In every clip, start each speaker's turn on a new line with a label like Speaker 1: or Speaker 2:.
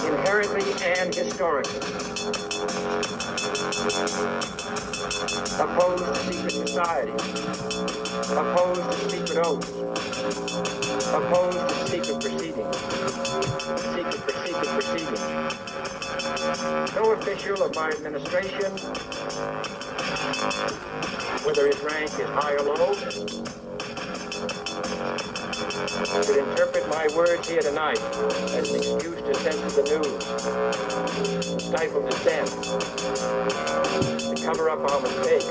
Speaker 1: inherently and historically, opposed to secret societies, opposed to secret oaths, opposed to secret proceedings, secret proceedings. No official of my administration, whether his rank is high or low, should interpret my words here tonight as an excuse to censor the news, to stifle dissent, to cover up our mistakes,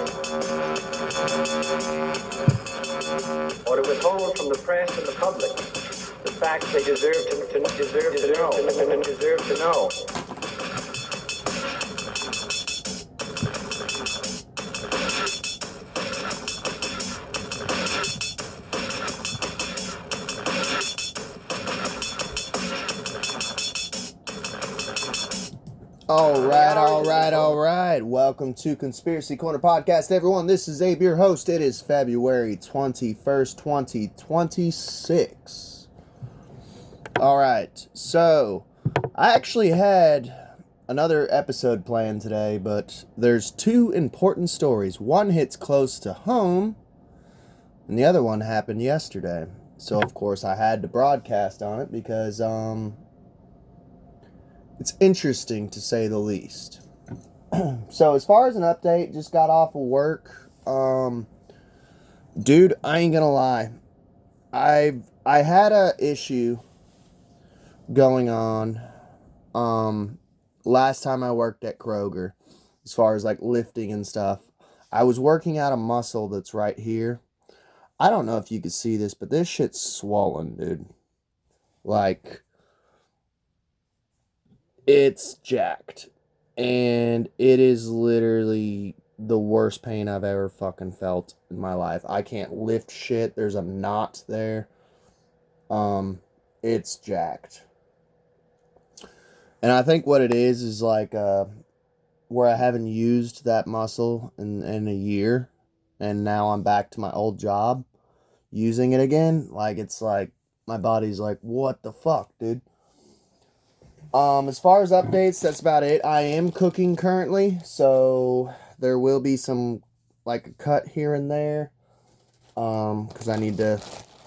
Speaker 1: or to withhold from the press and the public the facts they deserve to know.
Speaker 2: All right. Welcome to Conspiracy Corner Podcast, everyone. This is Abe, your host. It is February 21st, 2026. All right. So, I actually had another episode planned today, but there's two important stories. One hits close to home, and the other one happened yesterday. So, of course, I had to broadcast on it because, it's interesting to say the least. So as far as an update, just got off of work. Dude, I ain't gonna lie. I had a issue going on last time I worked at Kroger, as far as like lifting and stuff. I was working out a muscle that's right here. I don't know if you could see this, but this shit's swollen, dude. Like, it's jacked. And it is literally the worst pain I've ever fucking felt in my life. I can't lift shit. There's a knot there. It's jacked. And I think what it is like where I haven't used that muscle in a year. And now I'm back to my old job using it again. Like, it's like, my body's like, what the fuck, dude? As far as updates, that's about it. I am cooking currently, so there will be some, like, a cut here and there, because I need to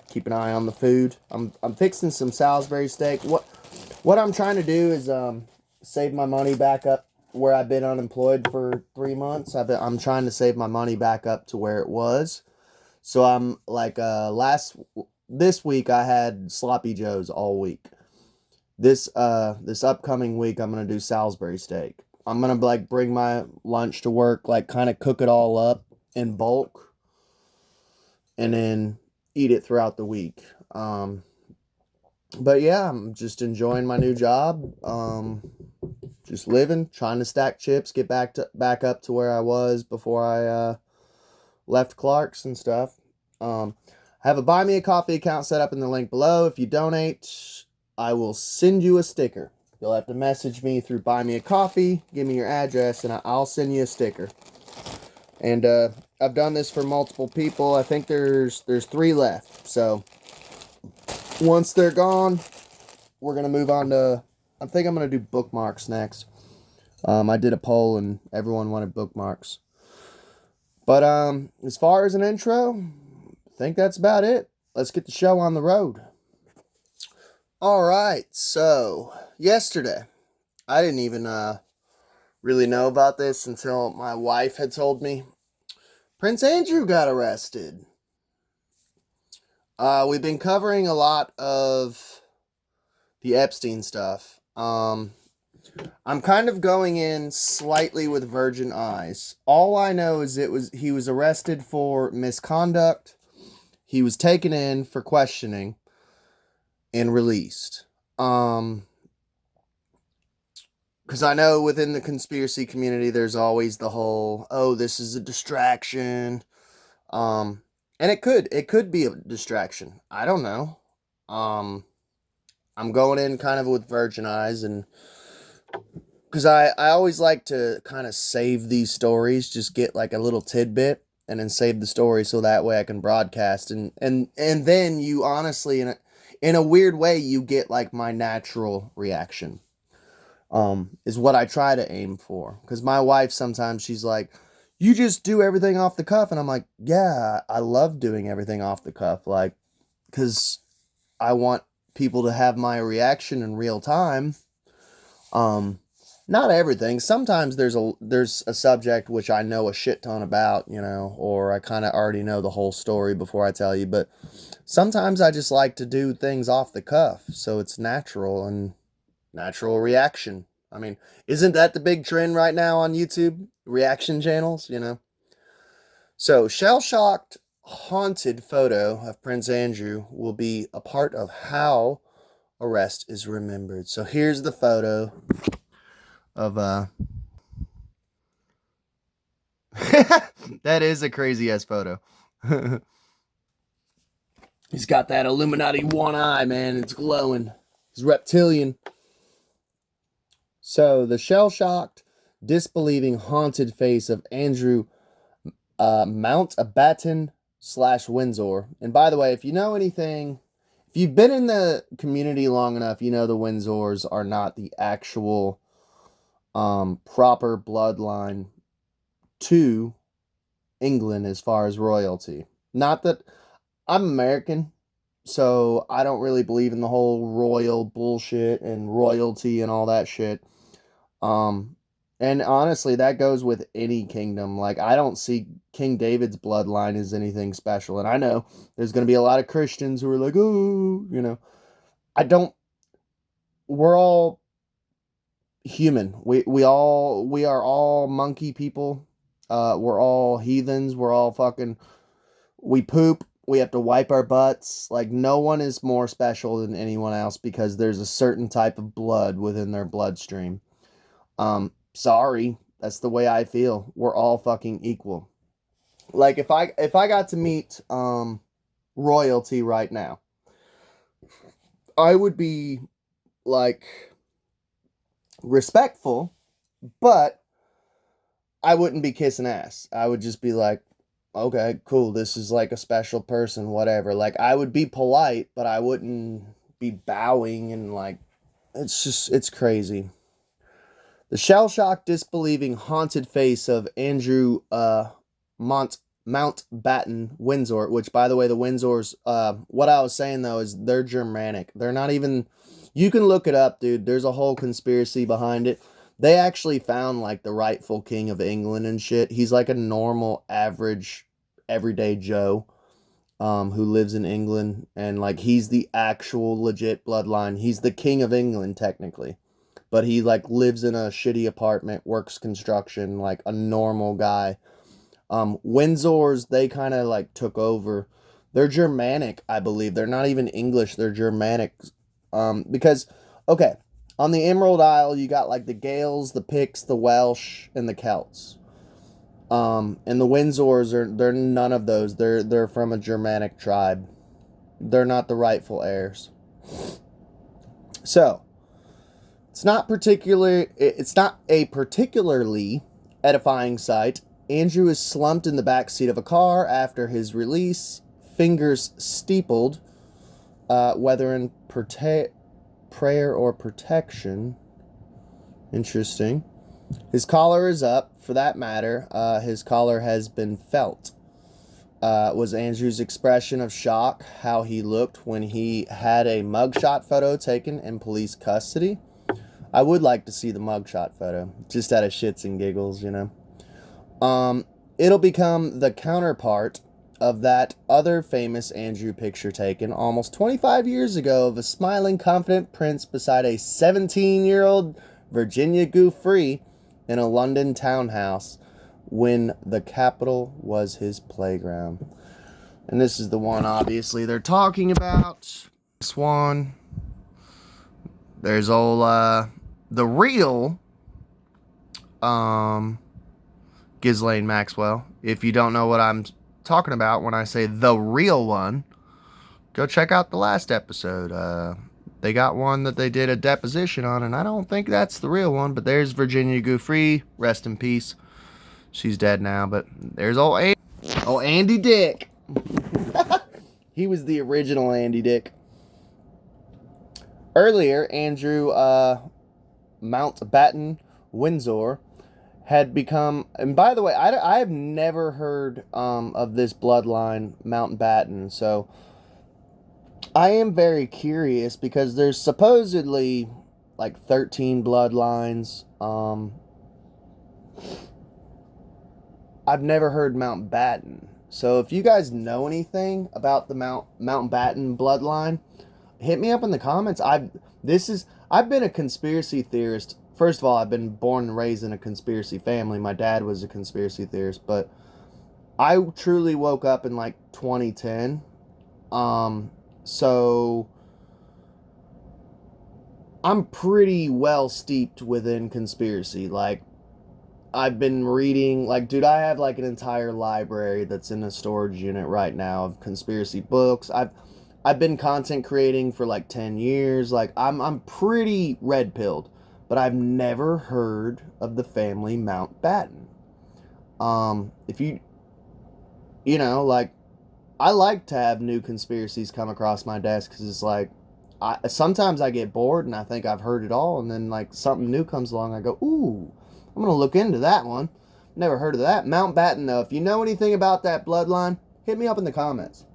Speaker 2: keep an eye on the food. I'm fixing some Salisbury steak. What I'm trying to do is, save my money back up where I've been unemployed for 3 months. I'm trying to save my money back up to where it was. So I'm, like, this week I had Sloppy Joes all week. This upcoming week, I'm going to do Salisbury steak. I'm going to, like, bring my lunch to work, like, kind of cook it all up in bulk, and then eat it throughout the week. But yeah, I'm just enjoying my new job. Just living, trying to stack chips, get back up to where I was before I left Clark's and stuff. I have a Buy Me a Coffee account set up in the link below. If you donate, I will send you a sticker. You'll have to message me through Buy Me a Coffee, give me your address, and I'll send you a sticker. And I've done this for multiple people. I think there's 3 left. So once they're gone, we're gonna move on to. I think I'm gonna do bookmarks next. I did a poll and everyone wanted bookmarks. But as far as an intro, I think that's about it. Let's get the show on the road. Alright, so yesterday, I didn't even really know about this until my wife had told me. Prince Andrew got arrested. We've been covering a lot of the Epstein stuff. I'm kind of going in slightly with virgin eyes. All I know is he was arrested for misconduct. He was taken in for questioning and released. Because I know within the conspiracy community, there's always the whole, oh, this is a distraction. And it could be a distraction. I don't know. I'm going in kind of with virgin eyes, and because I always like to kind of save these stories, just get like a little tidbit and then save the story so that way I can broadcast and then you honestly, and in a weird way, you get like my natural reaction. Is what I try to aim for. Because my wife sometimes she's like, you just do everything off the cuff, and I'm like, yeah, I love doing everything off the cuff, like, because I want people to have my reaction in real time. Not everything. Sometimes there's a subject which I know a shit ton about, you know, or I kind of already know the whole story before I tell you, but sometimes I just like to do things off the cuff, so it's natural and natural reaction. I mean, isn't that the big trend right now on YouTube? Reaction channels, you know? So, shell-shocked, haunted photo of Prince Andrew will be a part of how arrest is remembered. So here's the photo of that is a crazy ass photo. He's got that Illuminati one eye, man. It's glowing. He's reptilian. So the shell-shocked, disbelieving, haunted face of Andrew Mountbatten / Windsor. And by the way, if you know anything, if you've been in the community long enough, you know the Windsors are not the actual proper bloodline to England as far as royalty. Not that I'm American, so I don't really believe in the whole royal bullshit and royalty and all that shit. And honestly, that goes with any kingdom. Like, I don't see King David's bloodline as anything special. And I know there's going to be a lot of Christians who are like, oh, you know, we're all human. We are all monkey people. We're all heathens. We're all fucking, we poop. We have to wipe our butts. Like, no one is more special than anyone else because there's a certain type of blood within their bloodstream. Sorry, that's the way I feel. We're all fucking equal. Like, if I got to meet royalty right now, I would be like respectful, but I wouldn't be kissing ass. I would just be like, okay, cool, this is like a special person, whatever. Like, I would be polite, but I wouldn't be bowing and like, it's crazy. The shell-shocked, disbelieving, haunted face of Andrew Mountbatten Windsor, which, by the way, the Windsors, what I was saying, though, is they're Germanic. They're not even, you can look it up, dude. There's a whole conspiracy behind it. They actually found, like, the rightful king of England and shit. He's like a normal, average, everyday Joe who lives in England, and, like, he's the actual legit bloodline. He's the king of England, technically. But he, like, lives in a shitty apartment, works construction, like a normal guy. Windsors, they kind of, like, took over. They're Germanic, I believe. They're not even English. They're Germanic. Because, okay, on the Emerald Isle, you got, like, the Gales, the Picts, the Welsh, and the Celts. And the Windsors, they're none of those. They're from a Germanic tribe. They're not the rightful heirs. So, it's not a particularly edifying sight. Andrew is slumped in the back seat of a car after his release, fingers steepled, whether in prayer or protection. Interesting. His collar is up, for that matter. His collar has been felt. Was Andrew's expression of shock how he looked when he had a mugshot photo taken in police custody? I would like to see the mugshot photo, just out of shits and giggles, you know. It'll become the counterpart of that other famous Andrew picture taken almost 25 years ago of a smiling, confident prince beside a 17-year-old Virginia Giuffre in a London townhouse when the capital was his playground. And this is the one, obviously, they're talking about. This one. There's old, the real Ghislaine Maxwell. If you don't know what I'm talking about when I say the real one, go check out the last episode. They got one that they did a deposition on, and I don't think that's the real one, but there's Virginia Giuffre. Rest in peace. She's dead now, but there's old Andy Dick. He was the original Andy Dick. Earlier, Andrew Mountbatten Windsor had become, and by the way, I have never heard of this bloodline Mountbatten, so I am very curious because there's supposedly like 13 bloodlines. I've never heard Mountbatten. So if you guys know anything about the Mountbatten bloodline, hit me up in the comments. I've been a conspiracy theorist. First of all, I've been born and raised in a conspiracy family. My dad was a conspiracy theorist, but I truly woke up in like 2010. So I'm pretty well steeped within conspiracy. Like, I've been reading, like, dude, I have like an entire library that's in a storage unit right now of conspiracy books. I've been content creating for like 10 years. Like, I'm pretty red pilled, but I've never heard of the family Mountbatten. If you know, like, I like to have new conspiracies come across my desk because it's like, sometimes I get bored and I think I've heard it all, and then like something new comes along, I go, ooh, I'm gonna look into that one. Never heard of that. Mountbatten, though, if you know anything about that bloodline, hit me up in the comments.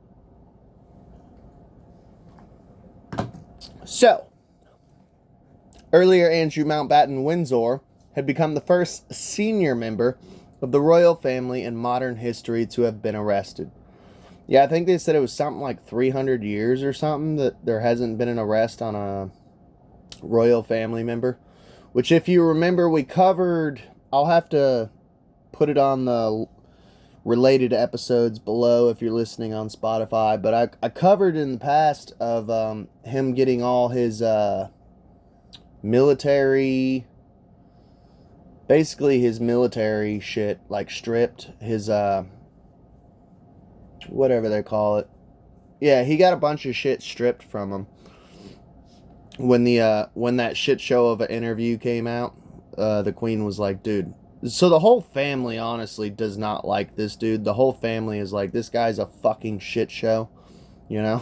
Speaker 2: So, earlier, Andrew Mountbatten Windsor had become the first senior member of the royal family in modern history to have been arrested. Yeah, I think they said it was something like 300 years or something that there hasn't been an arrest on a royal family member. Which, if you remember, we covered. I'll have to put it on the related episodes below if you're listening on Spotify. But I covered in the past of him getting all his military, basically his military shit, like stripped. His whatever they call it. Yeah, he got a bunch of shit stripped from him when that shit show of an interview came out. The Queen was like, dude. So the whole family honestly does not like this dude. The whole family is like, this guy's a fucking shit show, you know.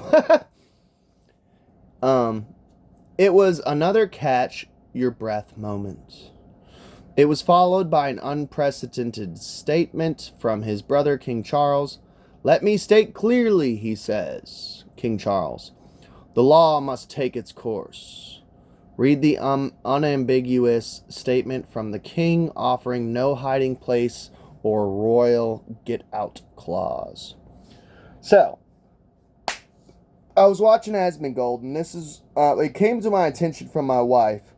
Speaker 2: It was another catch your breath moment. It was followed by an unprecedented statement from his brother, King Charles. Let me state clearly, he says, King Charles, the law must take its course. Read the unambiguous statement from the king offering no hiding place or royal get-out clause. So, I was watching Asmongold, and this is, it came to my attention from my wife,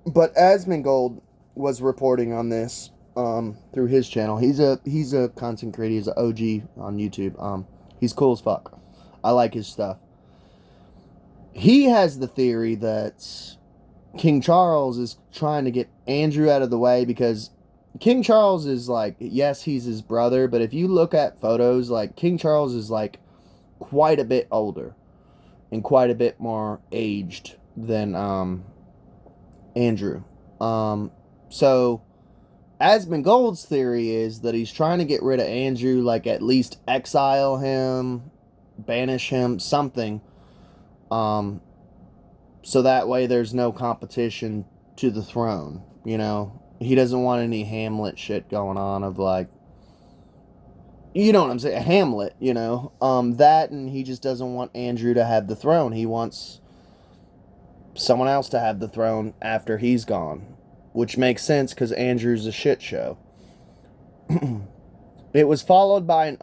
Speaker 2: but Asmongold was reporting on this through his channel. He's a content creator. He's an OG on YouTube. He's cool as fuck. I like his stuff. He has the theory that King Charles is trying to get Andrew out of the way because King Charles is like, yes, he's his brother, but if you look at photos, like, King Charles is like quite a bit older and quite a bit more aged than Andrew. So Asmongold's theory is that he's trying to get rid of Andrew, like at least exile him, banish him, something. So that way there's no competition to the throne, you know? He doesn't want any Hamlet shit going on of like, you know what I'm saying? Hamlet, you know? That, and he just doesn't want Andrew to have the throne. He wants someone else to have the throne after he's gone, which makes sense because Andrew's a shit show. It was followed by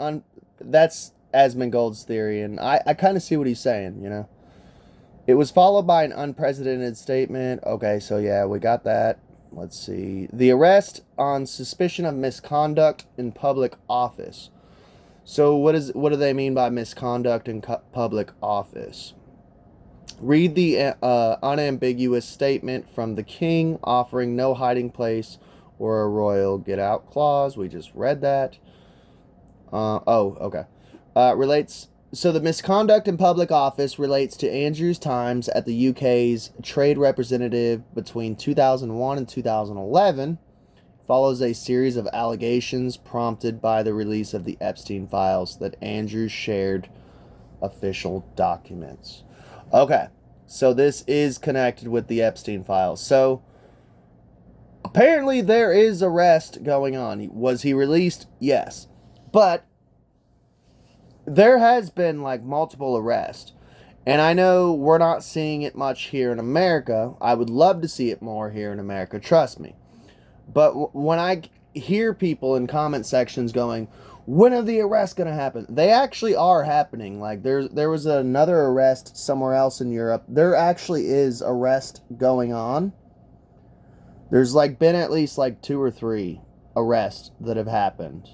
Speaker 2: that's Asmongold's theory, and I kind of see what he's saying, you know? It was followed by an unprecedented statement. Okay, so yeah, we got that. Let's see. The arrest on suspicion of misconduct in public office. So what do they mean by misconduct in public office? Read the unambiguous statement from the king offering no hiding place or a royal get-out clause. We just read that. Okay. Relates... So the misconduct in public office relates to Andrew's times at the UK's trade representative between 2001 and 2011. Follows a series of allegations prompted by the release of the Epstein files that Andrew shared official documents. Okay, So this is connected with the Epstein files. So apparently there is arrest going on. Was he released? Yes. But there has been like multiple arrests. And I know we're not seeing it much here in America. I would love to see it more here in America, trust me. But when I hear people in comment sections going, when are the arrests going to happen? They actually are happening. Like there was another arrest somewhere else in Europe. There actually is arrest going on. There's like been at least like 2 or 3 arrests that have happened.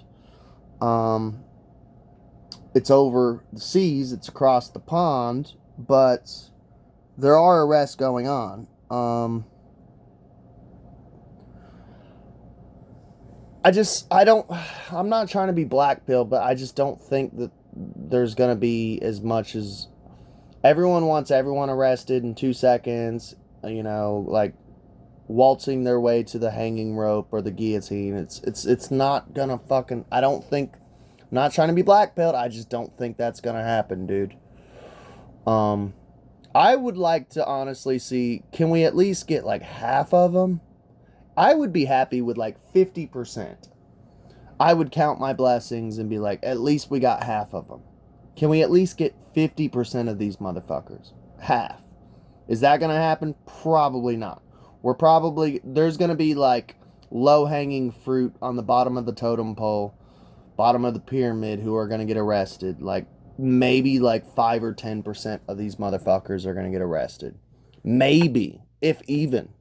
Speaker 2: It's over the seas, it's across the pond, but there are arrests going on. I'm not trying to be blackpilled, but I just don't think that there's going to be as much as everyone wants everyone arrested in 2 seconds, like waltzing their way to the hanging rope or the guillotine. It's not going to fucking, I don't think, I'm not trying to be blackpilled, I just don't think that's going to happen, dude. I would like to honestly see, can we at least get like half of them? I would be happy with like 50%. I would count my blessings and be like, at least we got half of them. Can we at least get 50% of these motherfuckers? Half. Is that going to happen? Probably not. There's going to be like low-hanging fruit on the bottom of the totem pole, bottom of the pyramid who are going to get arrested. Like maybe like 5 or 10% of these motherfuckers are going to get arrested. Maybe, if even.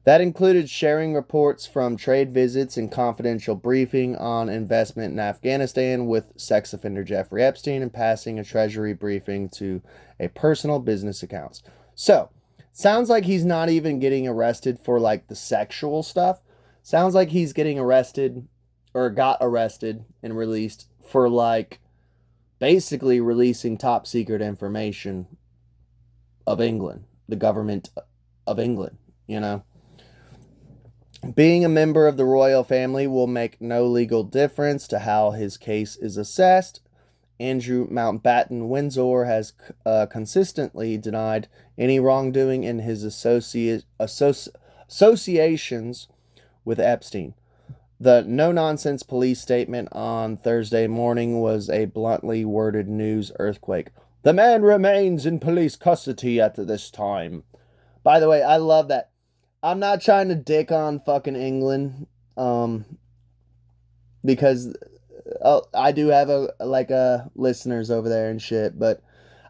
Speaker 2: That included sharing reports from trade visits and confidential briefing on investment in Afghanistan with sex offender Jeffrey Epstein and passing a treasury briefing to a personal business accounts. So, sounds like he's not even getting arrested for like the sexual stuff. Sounds like he's getting arrested or got arrested and released for like basically releasing top secret information of England, the government of England, Being a member of the royal family will make no legal difference to how his case is assessed. Andrew Mountbatten Windsor has consistently denied any wrongdoing in his associations with Epstein. The no-nonsense police statement on Thursday morning was a bluntly worded news earthquake. The man remains in police custody at this time. By the way, I love that. I'm not trying to dick on fucking England, because I do have listeners over there and shit, but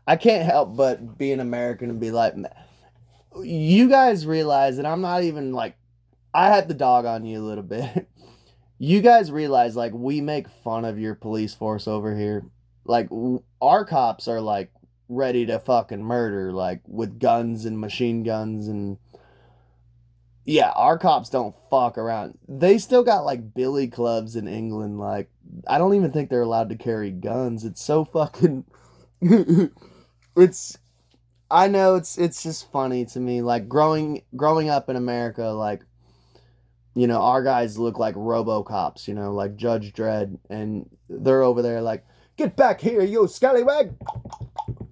Speaker 2: I can't help but be an American and be like, you guys realize that I'm not even like, I had the dog on you a little bit. You guys realize like we make fun of your police force over here. Like our cops are like ready to fucking murder, like with guns and machine guns and yeah, our cops don't fuck around. They still got like billy clubs in England. Like, I don't even think they're allowed to carry guns. It's so fucking. I know it's just funny to me. Like growing up in America, like, our guys look like RoboCops. Like Judge Dredd, and they're over there like, get back here, you scallywag!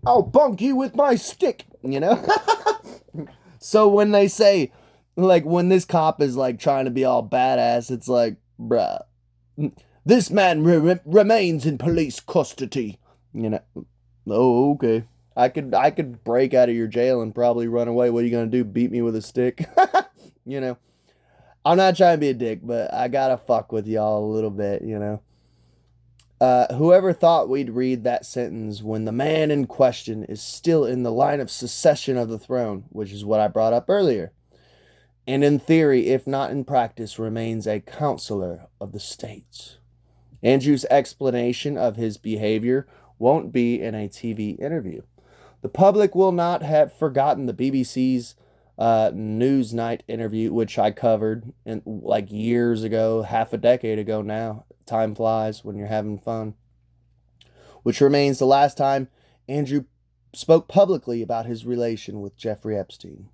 Speaker 2: I'll bunk you with my stick. So when they say. Like, when this cop is, like, trying to be all badass, it's like, bruh, this man remains in police custody. Oh, okay. I could break out of your jail and probably run away. What are you going to do, beat me with a stick? I'm not trying to be a dick, but I gotta fuck with y'all a little bit, Whoever thought we'd read that sentence when the man in question is still in the line of succession of the throne, which is what I brought up earlier. And in theory, if not in practice, remains a counselor of the states. Andrew's explanation of his behavior won't be in a TV interview. The public will not have forgotten the BBC's Newsnight interview, which I covered in like years ago, half a decade ago now. Time flies when you're having fun. Which remains the last time Andrew spoke publicly about his relation with Jeffrey Epstein.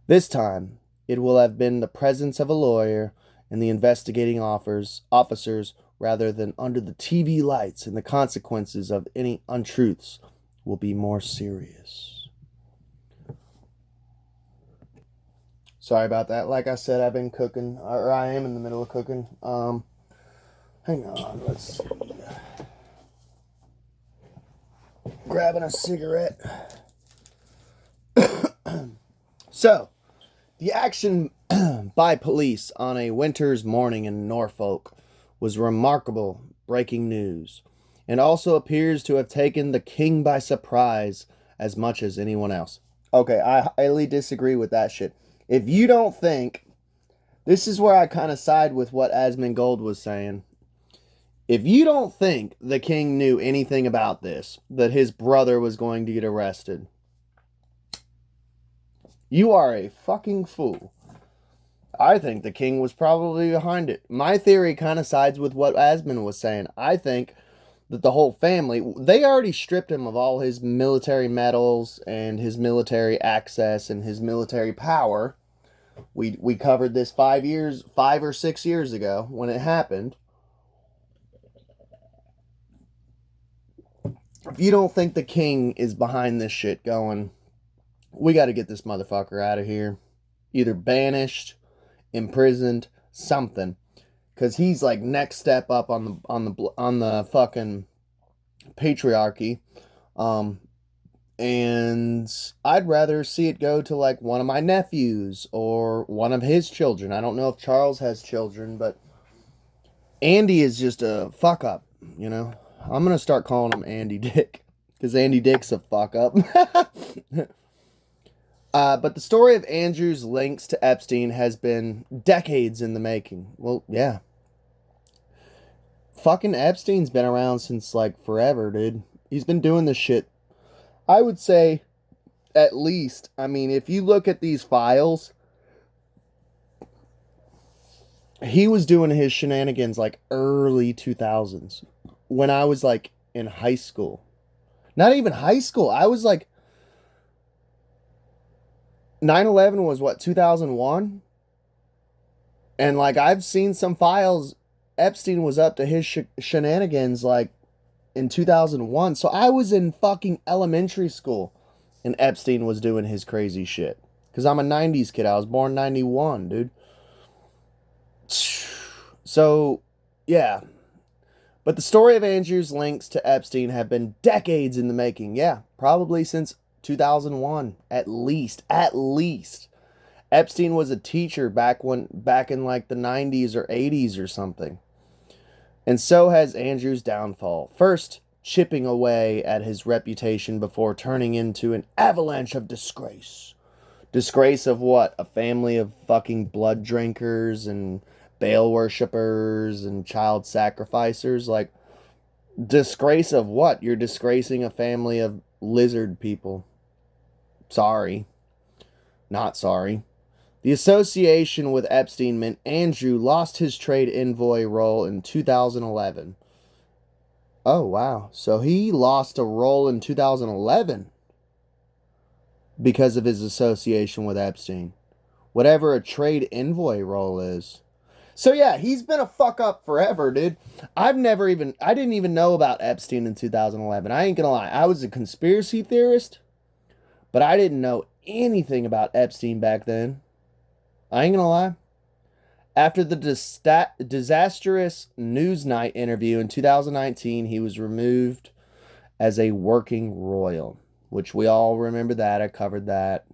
Speaker 2: This time, it will have been the presence of a lawyer and the investigating officers rather than under the TV lights, and the consequences of any untruths will be more serious. Sorry about that. Like I said, I've been cooking, or I am in the middle of cooking. Hang on, let's see. Grabbing a cigarette. So, the action by police on a winter's morning in Norfolk was remarkable breaking news, and also appears to have taken the king by surprise as much as anyone else. Okay, I highly disagree with that shit. If you don't think, this is where I kind of side with what Asmongold was saying. If you don't think the king knew anything about this, that his brother was going to get arrested, you are a fucking fool. I think the king was probably behind it. My theory kind of sides with what Asmon was saying. I think that the whole family, they already stripped him of all his military medals and his military access and his military power. We covered this 5 or 6 years ago when it happened. If you don't think the king is behind this shit going, we got to get this motherfucker out of here. Either banished, imprisoned, something. Cuz he's like next step up on the fucking patriarchy. And I'd rather see it go to like one of my nephews or one of his children. I don't know if Charles has children, but Andy is just a fuck up, you know? I'm going to start calling him Andy Dick because Andy Dick's a fuck up. But the story of Andrew's links to Epstein has been decades in the making. Well, yeah. Fucking Epstein's been around since like forever, dude. He's been doing this shit. I would say at least, I mean, if you look at these files, he was doing his shenanigans like early 2000s when I was like in high school. Not even high school. I was like 9/11 was what, 2001? And like I've seen some files, Epstein was up to his shenanigans like in 2001. So I was in fucking elementary school and Epstein was doing his crazy shit. Because I'm a 90s kid. I was born 91, dude. So, yeah. But the story of Andrew's links to Epstein have been decades in the making. Yeah, probably since 2001, at least. At least. Epstein was a teacher back in like the 90s or 80s or something. And so has Andrew's downfall. First, chipping away at his reputation before turning into an avalanche of disgrace. Disgrace of what? A family of fucking blood drinkers and Baal worshippers and child sacrificers? Like, disgrace of what? You're disgracing a family of lizard people. Sorry. Not sorry. The association with Epstein meant Andrew lost his trade envoy role in 2011. Oh, wow. So he lost a role in 2011 because of his association with Epstein. Whatever a trade envoy role is. So yeah, he's been a fuck up forever, dude. I didn't even know about Epstein in 2011. I ain't gonna lie. I was a conspiracy theorist, but I didn't know anything about Epstein back then. I ain't gonna lie. After the disastrous Newsnight interview in 2019, he was removed as a working royal, which we all remember that. I covered that.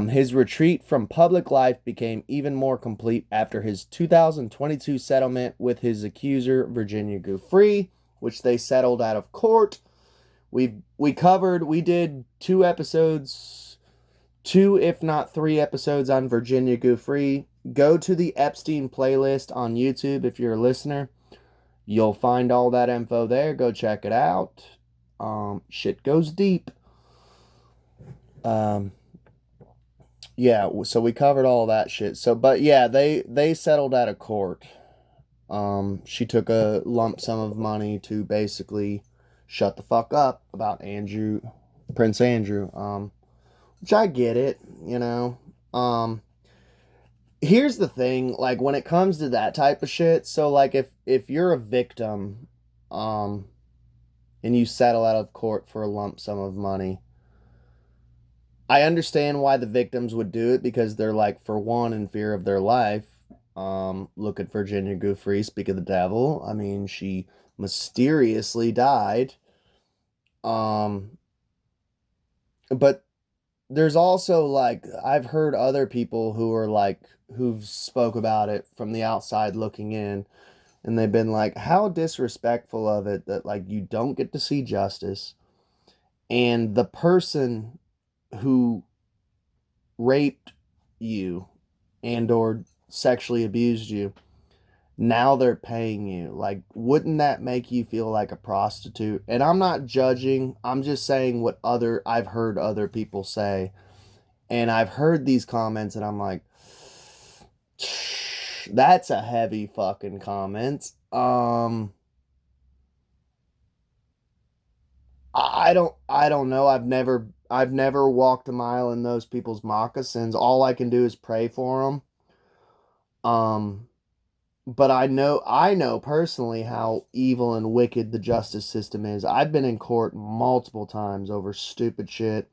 Speaker 2: His retreat from public life became even more complete after his 2022 settlement with his accuser, Virginia Giuffre, which they settled out of court. We did 2 episodes, 2 if not 3 episodes on Virginia Giuffre. Go to the Epstein playlist on YouTube if you're a listener. You'll find all that info there. Go check it out. Shit goes deep. Yeah, so we covered all that shit. So, but yeah, they settled out of court. She took a lump sum of money to basically shut the fuck up about Prince Andrew. Which I get it, you know. Here's the thing, like when it comes to that type of shit, so like if you're a victim, and you settle out of court for a lump sum of money, I understand why the victims would do it, because they're like, for one, in fear of their life. Look at Virginia Giuffre, speak of the devil. I mean, she mysteriously died. Um, but there's also like, I've heard other people who are like, who've spoke about it from the outside looking in, and they've been like, how disrespectful of it that like you don't get to see justice, and the person who raped you and or sexually abused you, now they're paying you. Like, wouldn't that make you feel like a prostitute? And I'm not judging, I'm just saying what other I've heard other people say. And I've heard these comments and I'm like, that's a heavy fucking comment. I don't know. I've never walked a mile in those people's moccasins. All I can do is pray for them. Um but I know personally how evil and wicked the justice system is. I've been in court multiple times over stupid shit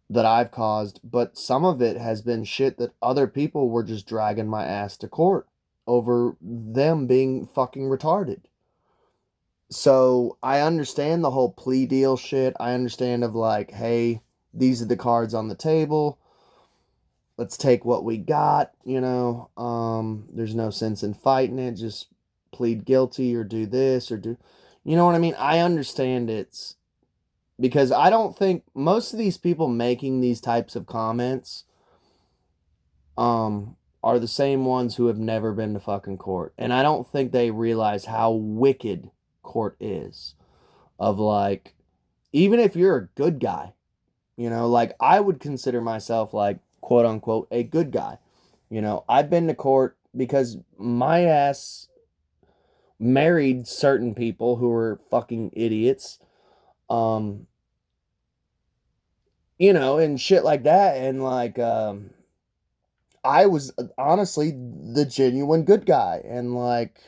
Speaker 2: that I've caused, but some of it has been shit that other people were just dragging my ass to court over them being fucking retarded. So I understand the whole plea deal shit. I understand of like, hey, these are the cards on the table. Let's take what we got, you know. There's no sense in fighting it. Just plead guilty or do this or do, you know what I mean? I understand it's because I don't think most of these people making these types of comments are the same ones who have never been to fucking court. And I don't think they realize how wicked court is. Of like, even if you're a good guy, you know, like I would consider myself like, quote unquote, a good guy. You know, I've been to court because my ass married certain people who were fucking idiots. Um, you know, and shit like that. And like, I was honestly the genuine good guy. And like,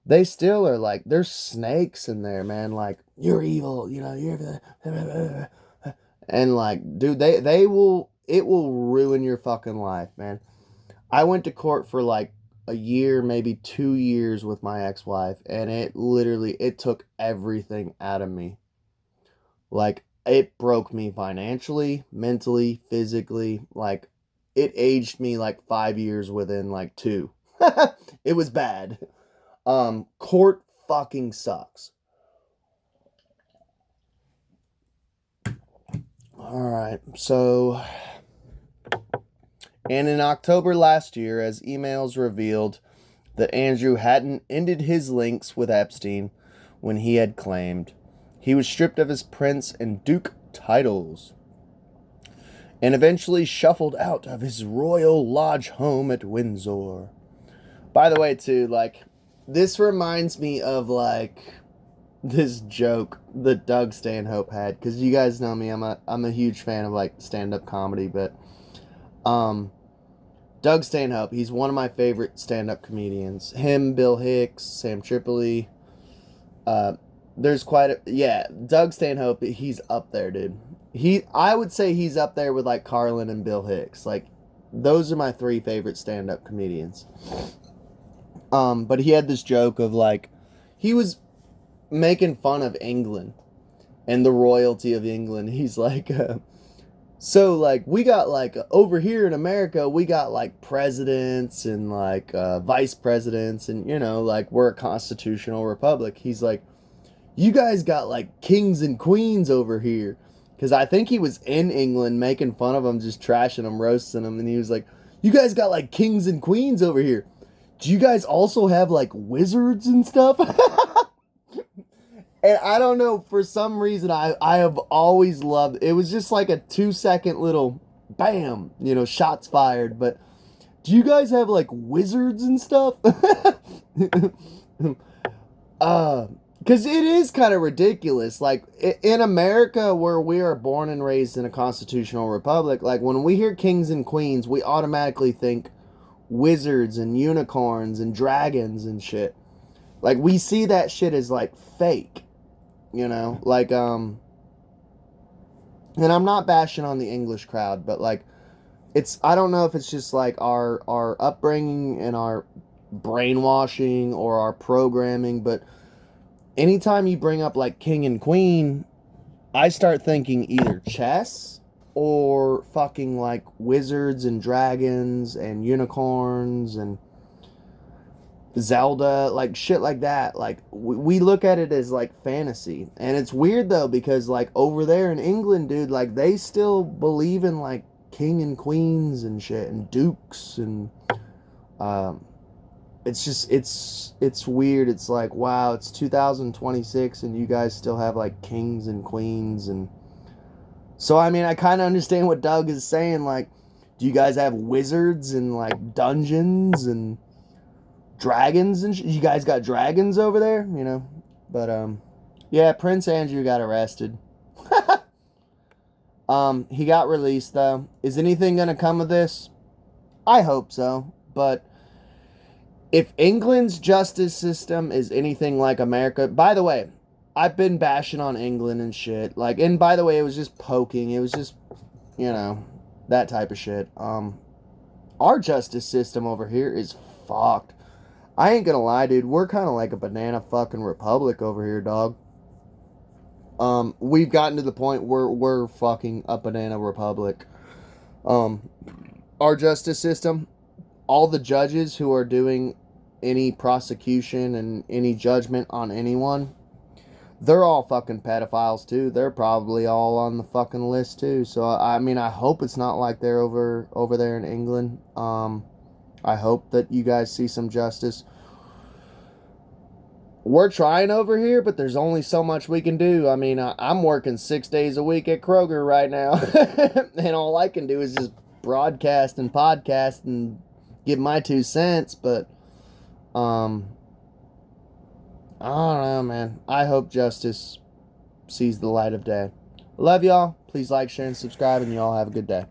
Speaker 2: they still are like, there's snakes in there, man. Like, you're evil, you know, you're. And like, dude, they will, it will ruin your fucking life, man. I went to court for like a year, maybe 2 years with my ex-wife, and it literally, it took everything out of me. Like, it broke me financially, mentally, physically. Like, it aged me like 5 years within like two. It was bad. Court fucking sucks. Alright, so, and in October last year, as emails revealed that Andrew hadn't ended his links with Epstein when he had claimed, he was stripped of his prince and duke titles and eventually shuffled out of his royal lodge home at Windsor. By the way, too, like, this reminds me of, like, this joke that Doug Stanhope had, because you guys know me, I'm a huge fan of, like, stand-up comedy, but, Doug Stanhope, he's one of my favorite stand-up comedians. Him, Bill Hicks, Sam Tripoli, there's quite a, yeah, Doug Stanhope, he's up there, dude. I would say he's up there with, like, Carlin and Bill Hicks. Like, those are my three favorite stand-up comedians. But he had this joke of, like, he was making fun of England and the royalty of England. He's like, so, like, we got, like, over here in America, we got, like, presidents and, like, vice presidents, and, you know, like, we're a constitutional republic. He's like, you guys got, like, kings and queens over here. Because I think he was in England making fun of them, just trashing them, roasting them, and he was like, you guys got, like, kings and queens over here. Do you guys also have, like, wizards and stuff? And I don't know, for some reason, I have always loved, it was just like a 2-second little bam, you know, shots fired. But do you guys have, like, wizards and stuff? Because it is kind of ridiculous. Like, in America, where we are born and raised in a constitutional republic, like, when we hear kings and queens, we automatically think wizards and unicorns and dragons and shit. Like, we see that shit as, like, fake. You know? Like, and I'm not bashing on the English crowd, but like, it's, I don't know if it's just like our upbringing and our brainwashing or our programming, but anytime you bring up like king and queen, I start thinking either chess or fucking like wizards and dragons and unicorns and Zelda, like shit like that. Like we look at it as like fantasy. And it's weird though, because like over there in England, dude, like they still believe in like king and queens and shit and dukes and um it's just it's weird. It's like, wow, it's 2026 and you guys still have like kings and queens. And so I mean, I kind of understand what Doug is saying. Like, do you guys have wizards and like dungeons and dragons and you guys got dragons over there, you know? But yeah, Prince Andrew got arrested. He got released though. Is anything gonna come of this? I hope so. But if England's justice system is anything like America, by the way, I've been bashing on England and shit. Like, and by the way, it was just poking. It was just, you know, that type of shit. Our justice system over here is fucked. I ain't gonna lie, dude. We're kind of like a banana fucking republic over here, dog. We've gotten to the point where we're fucking a banana republic. Our justice system, all the judges who are doing any prosecution and any judgment on anyone, they're all fucking pedophiles too. They're probably all on the fucking list too. So I mean, I hope it's not like they're over there in England. I hope that you guys see some justice. We're trying over here, but there's only so much we can do. I mean, I'm working 6 days a week at Kroger right now, and all I can do is just broadcast and podcast and give my 2 cents. But I don't know, man. I hope justice sees the light of day. Love y'all. Please like, share, and subscribe, and y'all have a good day.